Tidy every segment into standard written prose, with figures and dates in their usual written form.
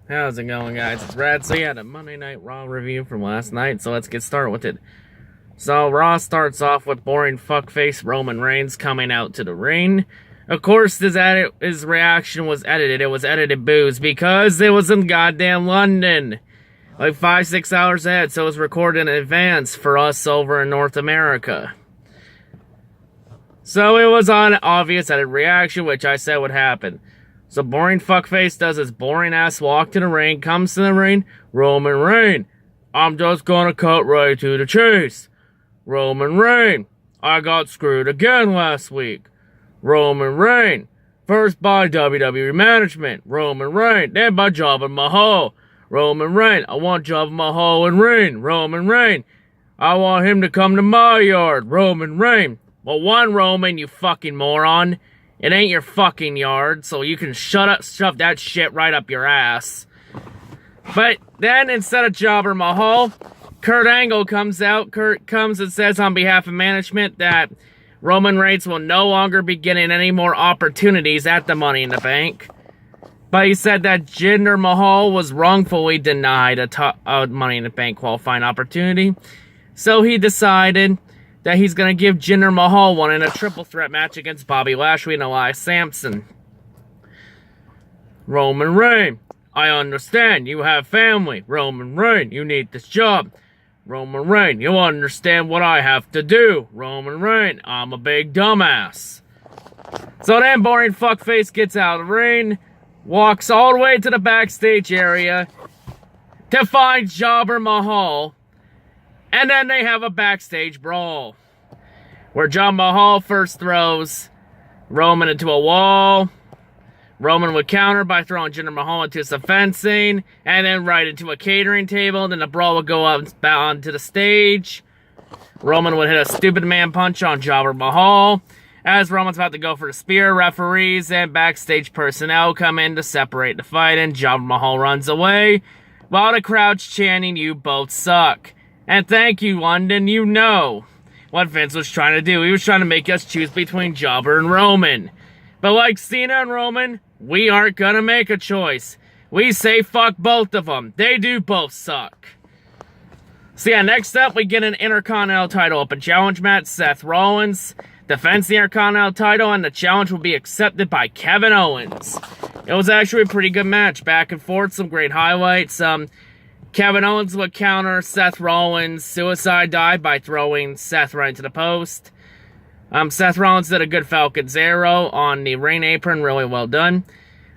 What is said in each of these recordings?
How's it going, guys? It's Rad. So yeah, the Monday Night Raw review from last night, so let's get started with it. So Raw starts off with boring fuckface Roman Reigns coming out to the ring. Of course, his reaction was edited. It was edited boos because it was in goddamn London. Like 5-6 hours ahead, so it was recorded in advance for us over in North America. So it was an obvious edited reaction, which I said would happen. So boring fuckface does his boring ass walk to the ring, comes to the ring, Roman Reigns, I'm just gonna cut right to the chase. Roman Reigns, I got screwed again last week. Roman Reigns, first by WWE management. Roman Reigns, then by Jabba Mahal. Roman Reigns, I want Jabba Mahal and ring. Roman Reigns, I want him to come to my yard. Roman Reigns, well, one Roman, you fucking moron. It ain't your fucking yard, so you can shove that shit right up your ass. But then, instead of Jabba Mahal, Kurt Angle comes out. Kurt comes and says on behalf of management that Roman Reigns will no longer be getting any more opportunities at the Money in the Bank. But he said that Jinder Mahal was wrongfully denied a Money in the Bank qualifying opportunity. So he decided that he's going to give Jinder Mahal one in a triple threat match against Bobby Lashley and Elias Sampson. Roman Reigns, I understand you have family. Roman Reigns, you need this job. Roman Reigns, you understand what I have to do. Roman Reigns, I'm a big dumbass. So then boring fuckface gets out of the ring, walks all the way to the backstage area to find Jabba Mahal. And then they have a backstage brawl, where Jabba Mahal first throws Roman into a wall. Roman would counter by throwing Jinder Mahal into some fencing, and then right into a catering table. Then the brawl would go up onto the stage. Roman would hit a stupid man punch on Jabba Mahal. As Roman's about to go for the spear, referees and backstage personnel come in to separate the fight, and Jabba Mahal runs away, while the crowd's chanting, "You both suck." And thank you, London, you know what Vince was trying to do. He was trying to make us choose between Jobber and Roman. But like Cena and Roman, we aren't gonna make a choice. We say fuck both of them. They do both suck. So yeah, next up we get an Intercontinental title open challenge match. Seth Rollins defends the Intercontinental title, and the challenge will be accepted by Kevin Owens. It was actually a pretty good match. Back and forth, some great highlights. Kevin Owens would counter Seth Rollins' suicide dive by throwing Seth right into the post. Seth Rollins did a good Falcon's Arrow on the ring apron, really well done.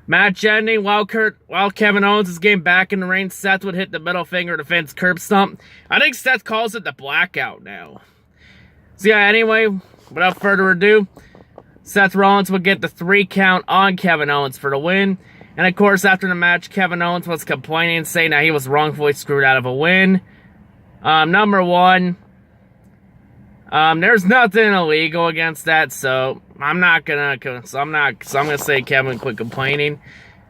Match ending, while Kevin Owens is getting back in the ring, Seth would hit the middle finger to Finn's curb stomp. I think Seth calls it the blackout now. So yeah, anyway, without further ado, Seth Rollins would get the 3 count on Kevin Owens for the win. And of course, after the match, Kevin Owens was complaining, saying that he was wrongfully screwed out of a win. Number one, there's nothing illegal against that, so I'm gonna say Kevin quit complaining.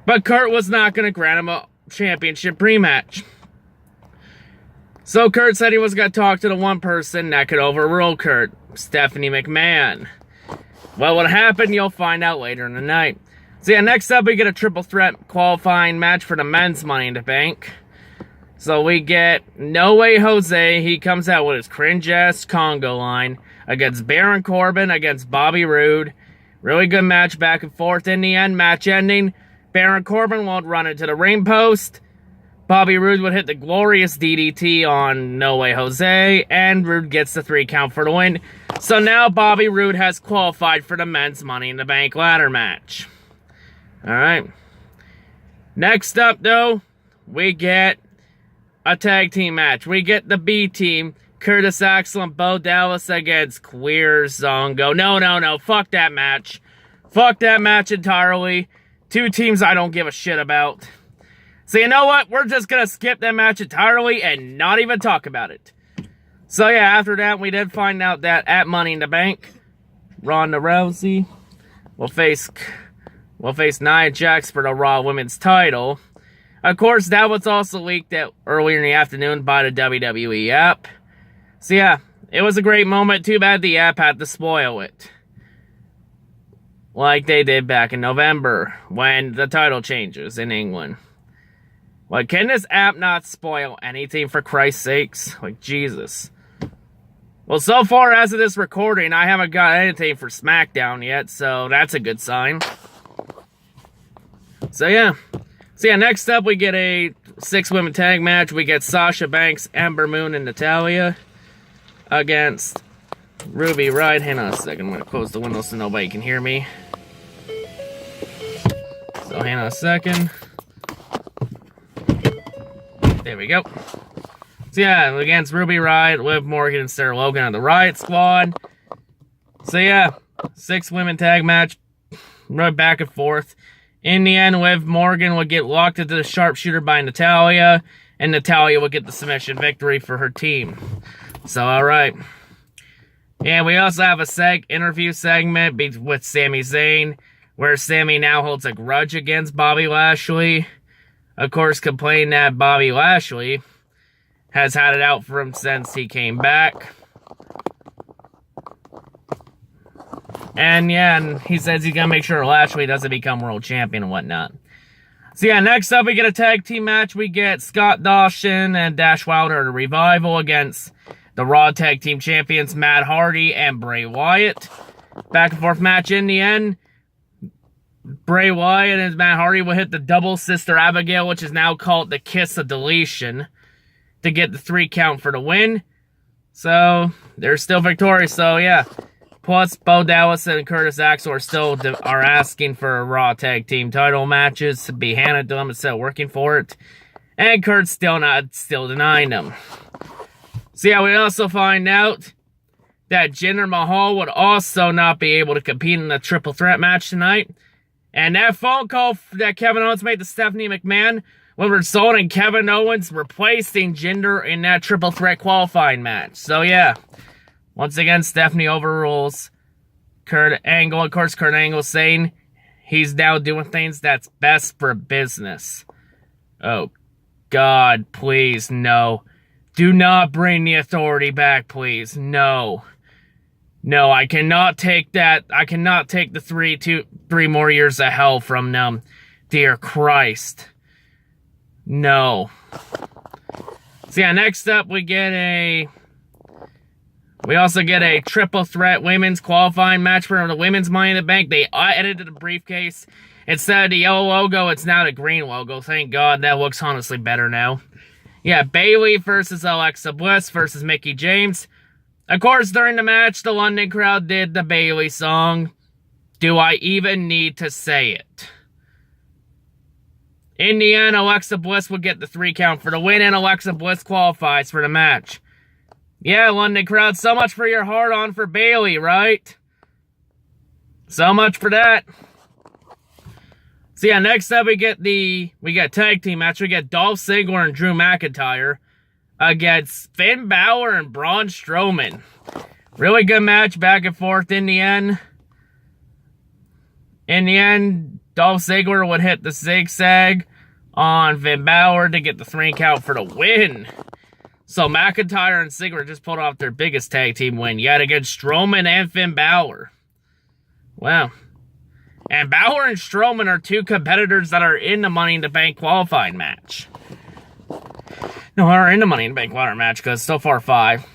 But Kurt was not gonna grant him a championship rematch. So Kurt said he was gonna talk to the one person that could overrule Kurt, Stephanie McMahon. Well, what happened, you'll find out later in the night. So yeah, next up we get a triple threat qualifying match for the men's Money in the Bank. So we get No Way Jose. He comes out with his cringe-ass Congo line against Baron Corbin against Bobby Roode. Really good match back and forth. In the end, match ending, Baron Corbin won't run into the ring post. Bobby Roode would hit the glorious DDT on No Way Jose, and Roode gets the 3 count for the win. So now Bobby Roode has qualified for the men's Money in the Bank ladder match. Alright. Next up, though, we get a tag team match. We get the B team, Curtis Axel and Bo Dallas against Queer Zongo. No. Fuck that match. Fuck that match entirely. 2 teams I don't give a shit about. So you know what? We're just gonna skip that match entirely and not even talk about it. So yeah, after that, we did find out that at Money in the Bank, Ronda Rousey will face Nia Jax for the Raw Women's title. Of course, that was also leaked earlier in the afternoon by the WWE app. So yeah, it was a great moment. Too bad the app had to spoil it. like they did back in November when the title changes in England. Like, can this app not spoil anything for Christ's sakes? Like, Jesus. Well, so far as of this recording, I haven't got anything for SmackDown yet, so that's a good sign. So yeah, next up we get a 6-women tag match. We get Sasha Banks, Ember Moon, and Natalya against Ruby Riott. Hang on a second, I'm going to close the window so nobody can hear me. So hang on a second. There we go. So yeah, against Ruby Riott, Liv Morgan, and Sarah Logan on the Riott Squad. So yeah, 6-women tag match, right back and forth. In the end, Liv Morgan would get locked into the sharpshooter by Natalya, and Natalya would get the submission victory for her team. So alright. And we also have a interview segment with Sami Zayn, where Sami now holds a grudge against Bobby Lashley. Of course, complaining that Bobby Lashley has had it out for him since he came back. And yeah, and he says he's gonna make sure Lashley doesn't become world champion and whatnot. So yeah, next up we get a tag team match. We get Scott Dawson and Dash Wilder, the Revival, against the Raw Tag Team Champions Matt Hardy and Bray Wyatt. Back and forth match. In the end, Bray Wyatt and Matt Hardy will hit the double Sister Abigail, which is now called the Kiss of Deletion, to get the 3 count for the win. So, they're still victorious. So, yeah. Plus, Bo Dallas and Curtis Axel are asking for Raw Tag Team title matches to be handed to them instead of working for it. And Kurt's still denying them. So, yeah, we also find out that Jinder Mahal would also not be able to compete in the triple threat match tonight. And that phone call that Kevin Owens made to Stephanie McMahon will result in Kevin Owens replacing Jinder in that triple threat qualifying match. So yeah, once again, Stephanie overrules Kurt Angle. Of course, Kurt Angle saying he's now doing things that's best for business. Oh, God, please, no. Do not bring the Authority back, please. No. No, I cannot take that. I cannot take the 3 more years of hell from them. Dear Christ. No. So yeah, next up we also get a triple threat women's qualifying match for the women's Money in the Bank. They edited the briefcase. Instead of the yellow logo, it's now the green logo. Thank God, that looks honestly better now. Yeah, Bayley versus Alexa Bliss versus Mickie James. Of course, during the match, the London crowd did the Bayley song. Do I even need to say it? In the end, Alexa Bliss would get the 3 count for the win, and Alexa Bliss qualifies for the match. Yeah, London crowd, so much for your hard-on for Bayley, right? So much for that. So yeah, next up we get a tag team match. We get Dolph Ziggler and Drew McIntyre against Finn Balor and Braun Strowman. Really good match, back and forth. In the end, Dolph Ziggler would hit the zigzag on Finn Balor to get the 3 count for the win. So McIntyre and Ziggler just pulled off their biggest tag team win yet against Strowman and Finn Balor. Wow. And Balor and Strowman are 2 competitors that are in the Money in the Bank qualifying match. No, are in the Money in the Bank ladder match because so far 5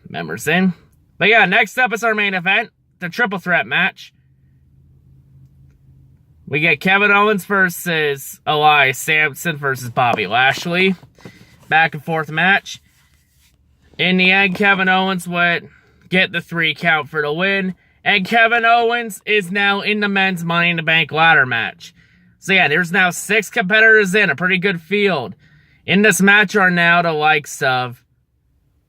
members in. But yeah, next up is our main event, the triple threat match. We get Kevin Owens versus Elias Sampson versus Bobby Lashley. Back and forth match. In the end, Kevin Owens would get the 3 count for the win. And Kevin Owens is now in the men's Money in the Bank ladder match. So yeah, there's now 6 competitors in, a pretty good field. In this match are now the likes of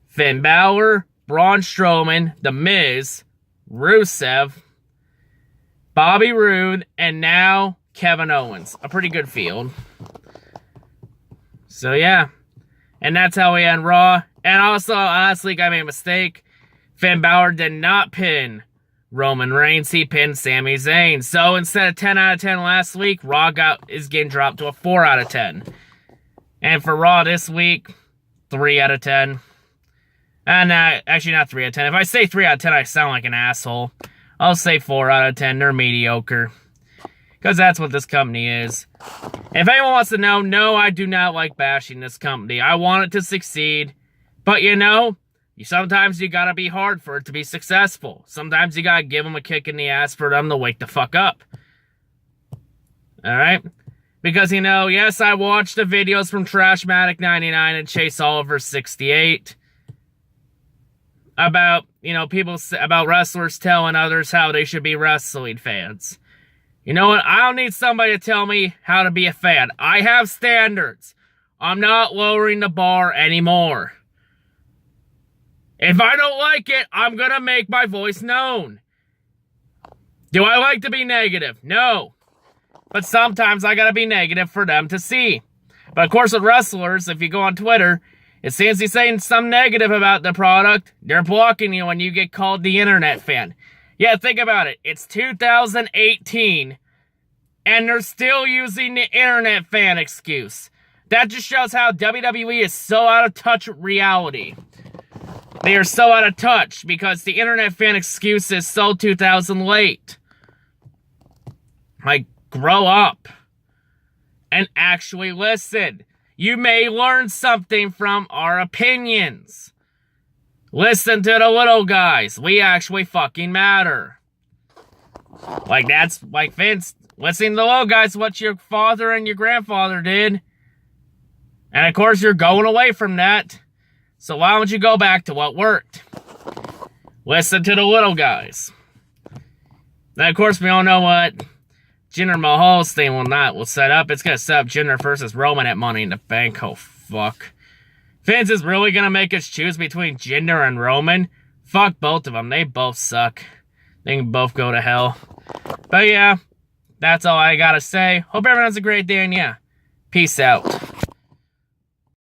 Finn Balor, Braun Strowman, The Miz, Rusev, Bobby Roode, and now Kevin Owens. A pretty good field. So yeah. And that's how we end Raw. And also, last week I made a mistake. Finn Balor did not pin Roman Reigns. He pinned Sami Zayn. So instead of 10 out of 10 last week, Raw is getting dropped to a 4 out of 10. And for Raw this week, 3 out of 10. And actually not 3 out of 10. If I say 3 out of 10, I sound like an asshole. I'll say 4 out of 10. They're mediocre. Because that's what this company is. If anyone wants to know, no, I do not like bashing this company. I want it to succeed. But you know, sometimes you gotta be hard for it to be successful. Sometimes you gotta give them a kick in the ass for them to wake the fuck up. Alright? Because, you know, yes, I watched the videos from Trashmatic99 and Chase Oliver 68 about, you know, about wrestlers telling others how they should be wrestling fans. You know what? I don't need somebody to tell me how to be a fan. I have standards. I'm not lowering the bar anymore. If I don't like it, I'm gonna make my voice known. Do I like to be negative? No. But sometimes I gotta be negative for them to see. But of course with wrestlers, if you go on Twitter, as soon as you're saying some negative about the product, they're blocking you and you get called the internet fan. Yeah, think about it. It's 2018, and they're still using the internet fan excuse. That just shows how WWE is so out of touch with reality. They are so out of touch because the internet fan excuse is so 2000 late. Like, grow up and actually listen. You may learn something from our opinions. Listen to the little guys. We actually fucking matter. Like, that's like Vince. Listening to the little guys, what your father and your grandfather did. And of course, you're going away from that. So why don't you go back to what worked? Listen to the little guys. Now, of course, we all know what Jinder Mahal's thing will set up. It's going to set up Jinder versus Roman at Money in the Bank. Oh, fuck. Vince is really going to make us choose between Jinder and Roman? Fuck both of them. They both suck. They can both go to hell. But yeah, that's all I got to say. Hope everyone has a great day, and yeah, peace out.